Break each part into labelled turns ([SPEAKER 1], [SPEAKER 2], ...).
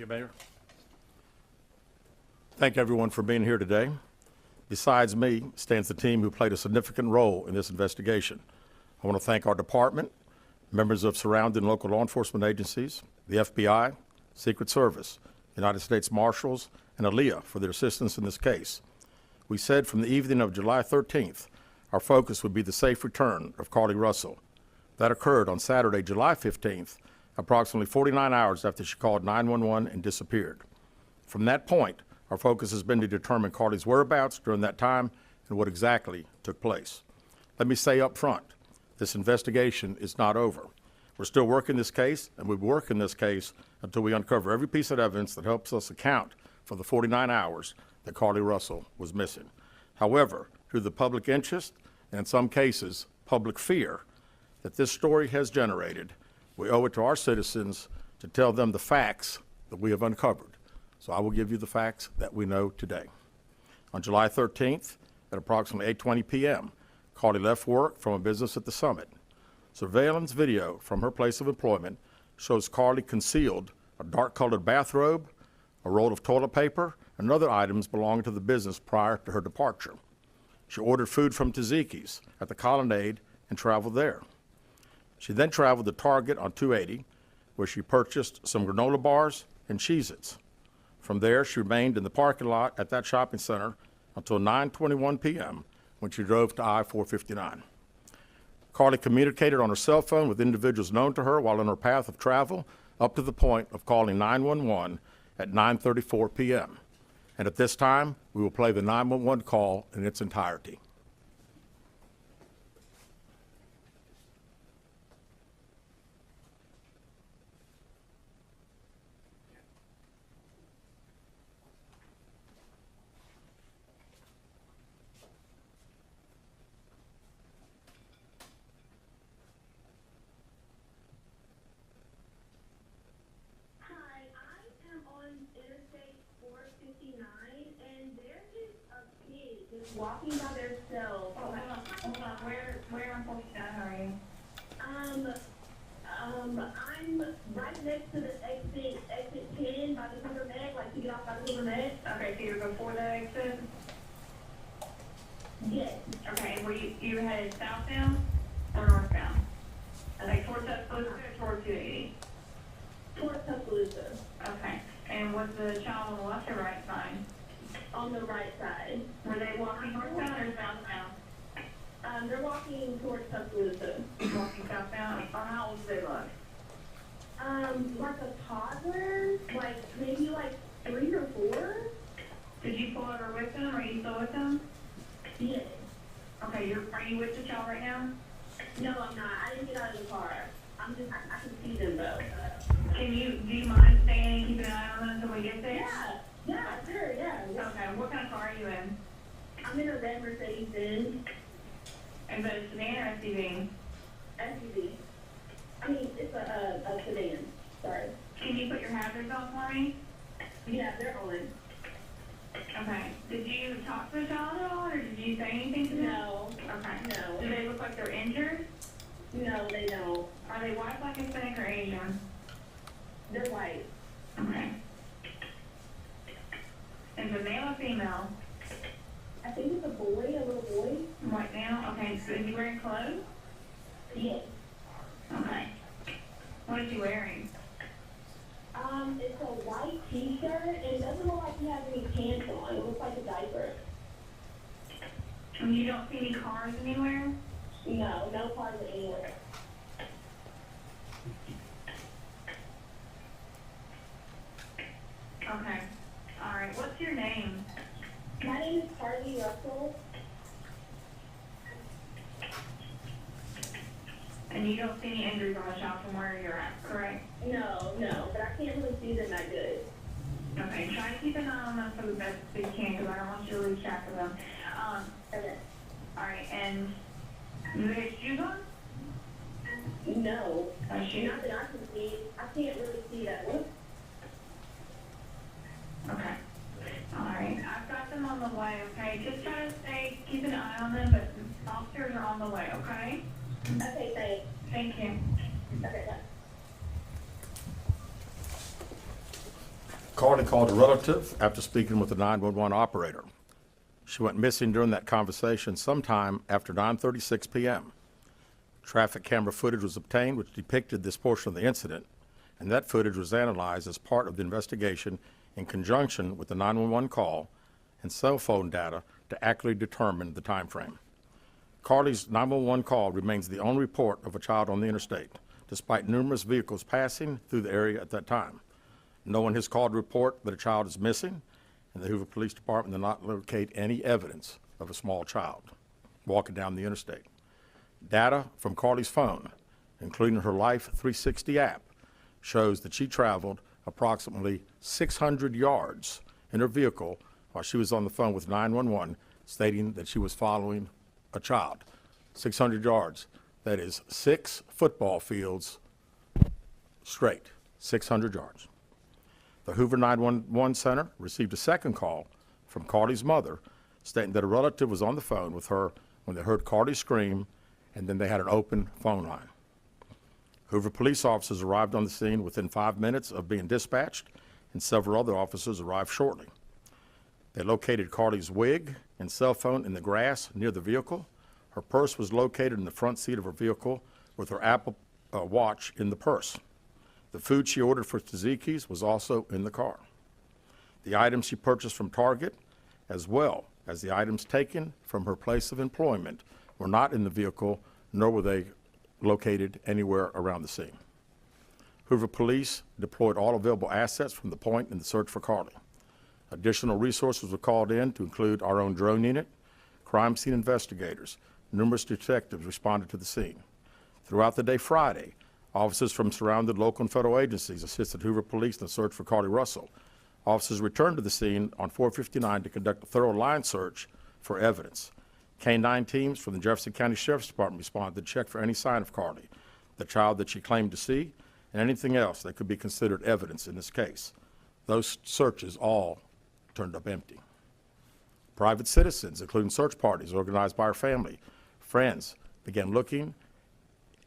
[SPEAKER 1] Thank you, Mayor. Thank everyone for being here today. Besides me stands the team who played a significant role in this investigation. I want to thank our department, members of surrounding local law enforcement agencies, the FBI, Secret Service, United States Marshals, and ALEA for their assistance in this case. We said from the evening of July 13th, our focus would be the safe return of Carlee Russell. That occurred on Saturday, July 15th, approximately 49 hours after she called 911 and disappeared. From that point, our focus has been to determine Carlee's whereabouts during that time and what exactly took place. Let me say up front, this investigation is not over. We're still working this case, and we will work in this case until we uncover every piece of evidence that helps us account for the 49 hours that Carlee Russell was missing. However, through the public interest, and in some cases, public fear that this story has generated, we owe it to our citizens to tell them the facts that we have uncovered. So I will give you the facts that we know today. On July 13th, at approximately 8:20 p.m., Carlee left work from a business at the Summit. Surveillance video from her place of employment shows Carlee concealed a dark-colored bathrobe, a roll of toilet paper, and other items belonging to the business prior to her departure. She ordered food from Taziki's at the Colonnade and traveled there. She then traveled to Target on 280, where she purchased some granola bars and Cheez-Its. From there, she remained in the parking lot at that shopping center until 9:21 p.m. when she drove to I-459. Carlee communicated on her cell phone with individuals known to her while on her path of travel up to the point of calling 911 at 9:34 p.m. And at this time, we will play the 911 call in its entirety.
[SPEAKER 2] Walking by themselves. Hold on. Where on 49 are you? I'm right next to the exit 10 by the River Med, like to get off by the River Med. Okay, so you're before the exit? Yes. Okay, and were you headed southbound or northbound? Like towards Tuscaloosa or towards 280? Towards Tuscaloosa. Okay, and was the child on the left or right side? On the right side. Were they walking northbound or southbound? They're walking towards Tuscaloosa. Walking southbound? How old do they look? Like a toddler, maybe 3 or 4. Did you pull over with them? Are you still with them? Yes. Okay, are you with the child right now? No, I'm not. I didn't get out of the car. I can see them though. Do you mind staying and keeping an eye on them until we get there? Yeah, sure, yeah. Okay, what kind of car are you in? I'm in a red Mercedes-Benz. Is it a sedan or SUV? SUV. I mean, it's a sedan. Sorry. Can you put your hazards on for me? Yeah, they're on. Okay. Did you talk to the child at all, or did you say anything to them? No. Okay. No. Do they look like they're injured? No, they don't. Are they white, black, Hispanic, or Asian? They're white. Okay. Is it male or female? I think it's a boy, a little boy. Right now? Okay, so is he wearing clothes? Yes. Okay. What is he wearing? It's a white t-shirt, and it doesn't look like he has any pants on. It looks like a diaper. And you don't see any cars anywhere? No cars anywhere. Okay. All right. What's your name? My name is Carlee Russell. And you don't see any injuries on the child from where you're at, correct? No, but I can't really see them that good. Okay, try to keep an eye on them for the best that you can, because I don't want you to lose track of them. Okay. All right, and do they have shoes on? No. Shoes? Not that I can see. I can't really see that one. Okay. All right, I've got them on the way, okay? Just try to keep an eye on them, but officers are on the way, okay? Okay, thanks. Thank you. Okay, bye.
[SPEAKER 1] Carlee called a relative after speaking with the 911 operator. She went missing during that conversation sometime after 9:36 p.m. Traffic camera footage was obtained which depicted this portion of the incident, and that footage was analyzed as part of the investigation in conjunction with the 911 call and cell phone data to accurately determine the time frame. Carlee's 911 call remains the only report of a child on the interstate, despite numerous vehicles passing through the area at that time. No one has called to report that a child is missing, and the Hoover Police Department did not locate any evidence of a small child walking down the interstate. Data from Carlee's phone, including her Life 360 app, shows that she traveled approximately 600 yards in her vehicle while she was on the phone with 911, stating that she was following a child. 600 yards. That is 6 football fields straight, 600 yards. The Hoover 911 Center received a second call from Carlee's mother stating that a relative was on the phone with her when they heard Carlee scream, and then they had an open phone line. Hoover police officers arrived on the scene within 5 minutes of being dispatched, and several other officers arrived shortly. They located Carlee's wig and cell phone in the grass near the vehicle. Her purse was located in the front seat of her vehicle with her Apple Watch in the purse. The food she ordered for Tzatziki's was also in the car. The items she purchased from Target, as well as the items taken from her place of employment, were not in the vehicle, nor were they located anywhere around the scene. Hoover police deployed all available assets from the point in the search for Carlee. Additional resources were called in to include our own drone unit, crime scene investigators. Numerous detectives responded to the scene. Throughout the day Friday, officers from surrounding local and federal agencies assisted Hoover police in the search for Carlee Russell. Officers returned to the scene on 459 to conduct a thorough line search for evidence. K-9 teams from the Jefferson County Sheriff's Department responded to check for any sign of Carlee, the child that she claimed to see, and anything else that could be considered evidence in this case. Those searches all turned up empty. Private citizens, including search parties organized by her family, friends, began looking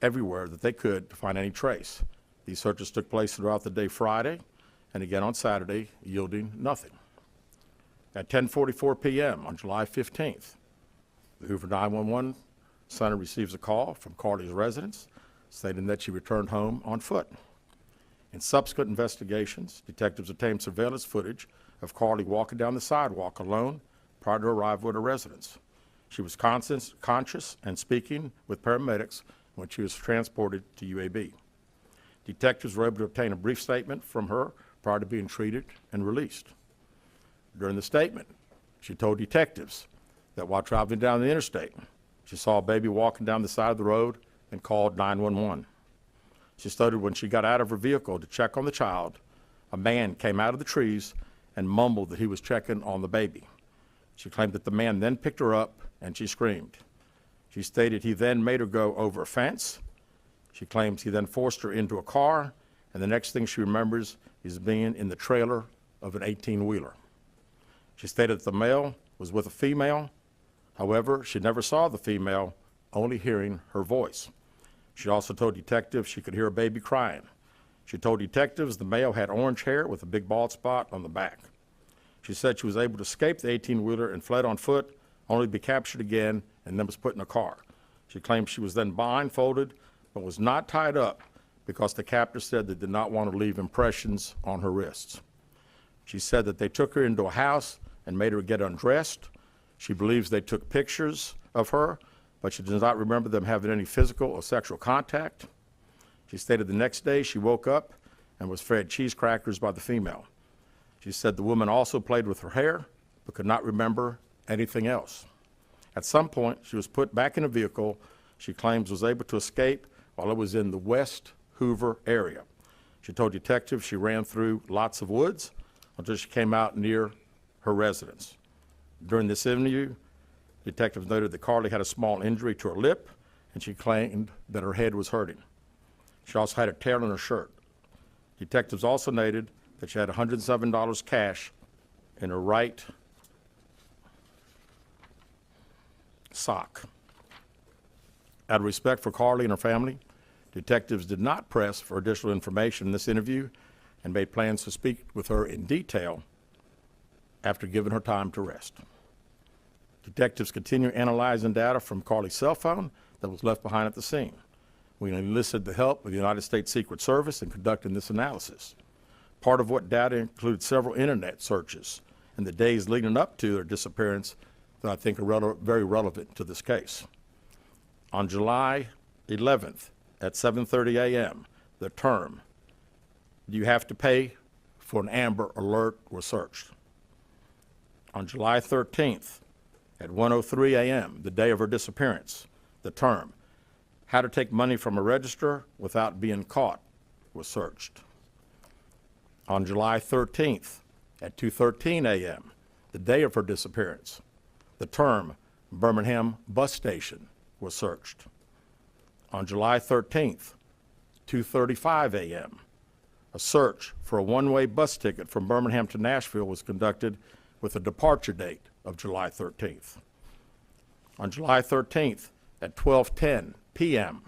[SPEAKER 1] everywhere that they could to find any trace. These searches took place throughout the day Friday and again on Saturday, yielding nothing. At 10:44 p.m. on July 15th, the Hoover 911 Center receives a call from Carlee's residence stating that she returned home on foot. In subsequent investigations, detectives obtained surveillance footage of Carlee walking down the sidewalk alone prior to arrival at her residence. She was conscious and speaking with paramedics when she was transported to UAB. Detectives were able to obtain a brief statement from her prior to being treated and released. During the statement, she told detectives that while traveling down the interstate, she saw a baby walking down the side of the road and called 911. She stated when she got out of her vehicle to check on the child, a man came out of the trees and mumbled that he was checking on the baby. She claimed that the man then picked her up and she screamed. She stated he then made her go over a fence. She claims he then forced her into a car, and the next thing she remembers is being in the trailer of an 18-wheeler. She stated that the male was with a female. However, she never saw the female, only hearing her voice. She also told detectives she could hear a baby crying. She told detectives the male had orange hair with a big bald spot on the back. She said she was able to escape the 18-wheeler and fled on foot, only to be captured again and then was put in a car. She claimed she was then blindfolded but was not tied up because the captor said they did not want to leave impressions on her wrists. She said that they took her into a house and made her get undressed. She believes they took pictures of her, but she does not remember them having any physical or sexual contact. She stated the next day she woke up and was fed cheese crackers by the female. She said the woman also played with her hair, but could not remember anything else. At some point, she was put back in a vehicle she claims was able to escape while it was in the West Hoover area. She told detectives she ran through lots of woods until she came out near her residence. During this interview, detectives noted that Carlee had a small injury to her lip, and she claimed that her head was hurting. She also had a tear in her shirt. Detectives also noted that she had $107 cash in her right sock. Out of respect for Carlee and her family, detectives did not press for additional information in this interview and made plans to speak with her in detail after giving her time to rest. Detectives continue analyzing data from Carlee's cell phone that was left behind at the scene. We enlisted the help of the United States Secret Service in conducting this analysis. Part of what data included several internet searches in the days leading up to their disappearance that I think are very relevant to this case. On July 11th at 7:30 a.m., the term, "You have to pay for an Amber Alert," was searched. On July 13th at 1:03 a.m., the day of her disappearance, the term, "How to take money from a register without being caught," was searched. On July 13th at 2:13 a.m., the day of her disappearance, the term Birmingham bus station was searched. On July 13th, 2:35 a.m., a search for a one-way bus ticket from Birmingham to Nashville was conducted with a departure date of July 13th. On July 13th at 12:10 p.m.,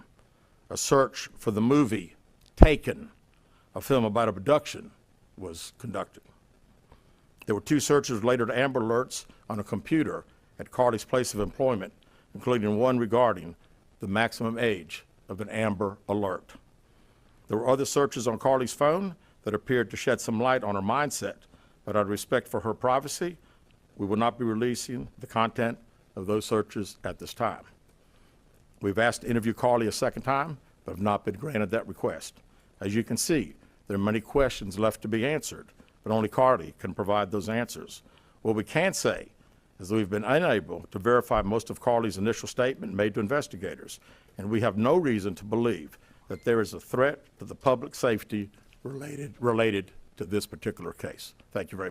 [SPEAKER 1] a search for the movie Taken, a film about abduction, was conducted. There were 2 searches related to Amber Alerts on a computer at Carlee's place of employment, including one regarding the maximum age of an Amber Alert. There were other searches on Carlee's phone that appeared to shed some light on her mindset, but out of respect for her privacy, we will not be releasing the content of those searches at this time. We've asked to interview Carlee a second time, but have not been granted that request. As you can see, there are many questions left to be answered, but only Carlee can provide those answers. What we can say is that we've been unable to verify most of Carlee's initial statement made to investigators, and we have no reason to believe that there is a threat to the public safety related to this particular case. Thank you very much.